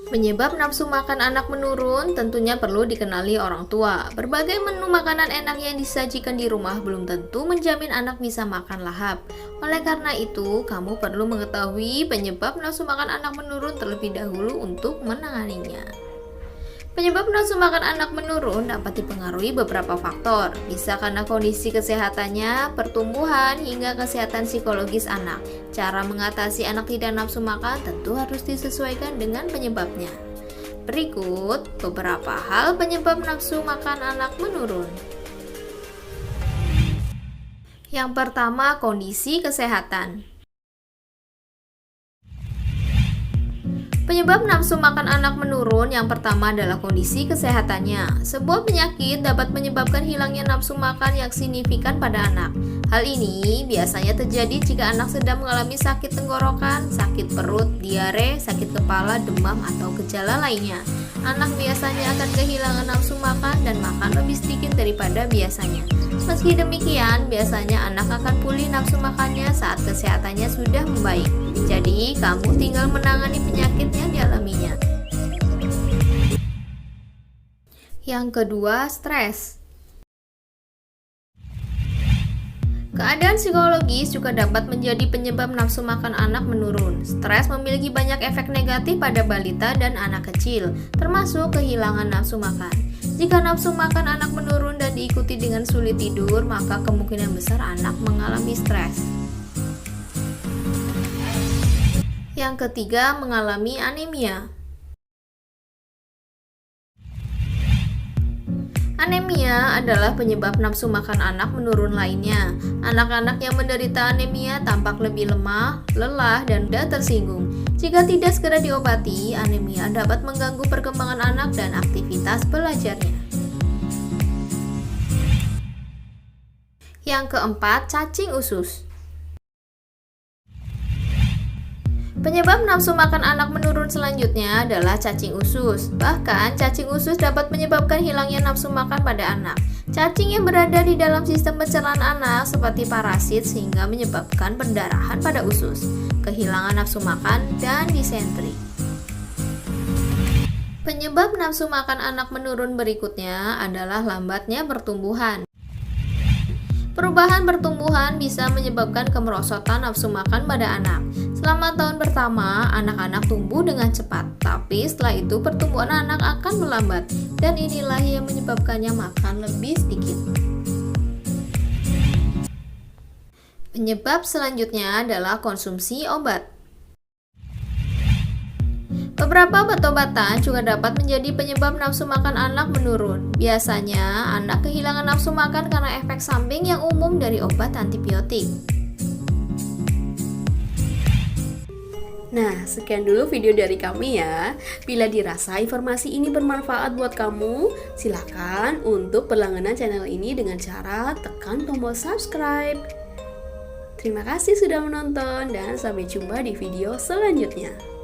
Penyebab nafsu makan anak menurun tentunya perlu dikenali orang tua. Berbagai menu makanan enak yang disajikan di rumah belum tentu menjamin anak bisa makan lahap. Oleh karena itu, kamu perlu mengetahui penyebab nafsu makan anak menurun terlebih dahulu untuk menanganinya. Penyebab nafsu makan anak menurun dapat dipengaruhi beberapa faktor, bisa karena kondisi kesehatannya, pertumbuhan, hingga kesehatan psikologis anak. Cara mengatasi anak tidak nafsu makan tentu harus disesuaikan dengan penyebabnya. Berikut beberapa hal penyebab nafsu makan anak menurun. Yang pertama, kondisi kesehatan. Penyebab nafsu makan anak menurun yang pertama adalah kondisi kesehatannya. Sebuah penyakit dapat menyebabkan hilangnya nafsu makan yang signifikan pada anak. Hal ini biasanya terjadi jika anak sedang mengalami sakit tenggorokan, sakit perut, diare, sakit kepala, demam, atau gejala lainnya. Anak biasanya akan kehilangan nafsu makan dan makan lebih sedikit daripada biasanya. Meski demikian, biasanya anak akan pulih nafsu makannya saat kesehatannya sudah membaik. Jadi, kamu tinggal menangani penyakit yang dialaminya. Yang kedua, stres. Keadaan psikologis juga dapat menjadi penyebab nafsu makan anak menurun. Stres memiliki banyak efek negatif pada balita dan anak kecil, termasuk kehilangan nafsu makan. Jika nafsu makan anak menurun dan diikuti dengan sulit tidur, maka kemungkinan besar anak mengalami stres. Yang ketiga, mengalami anemia. Anemia adalah penyebab nafsu makan anak menurun lainnya. Anak-anak yang menderita anemia tampak lebih lemah, lelah, dan mudah tersinggung. Jika tidak segera diobati, anemia dapat mengganggu perkembangan anak dan aktivitas belajarnya. Yang keempat, cacing usus. Penyebab nafsu makan anak menurun selanjutnya adalah cacing usus. Bahkan, cacing usus dapat menyebabkan hilangnya nafsu makan pada anak. Cacing yang berada di dalam sistem pencernaan anak seperti parasit sehingga menyebabkan pendarahan pada usus, kehilangan nafsu makan, dan disentri. Penyebab nafsu makan anak menurun berikutnya adalah lambatnya pertumbuhan. Perubahan pertumbuhan bisa menyebabkan kemerosotan nafsu makan pada anak. Selama tahun pertama, anak-anak tumbuh dengan cepat, tapi setelah itu pertumbuhan anak akan melambat, dan inilah yang menyebabkannya makan lebih sedikit. Penyebab selanjutnya adalah konsumsi obat. Beberapa obat-obatan juga dapat menjadi penyebab nafsu makan anak menurun. Biasanya, anak kehilangan nafsu makan karena efek samping yang umum dari obat antibiotik. Nah, sekian dulu video dari kami ya. Bila dirasa informasi ini bermanfaat buat kamu, silakan untuk berlangganan channel ini dengan cara tekan tombol subscribe. Terima kasih sudah menonton dan sampai jumpa di video selanjutnya.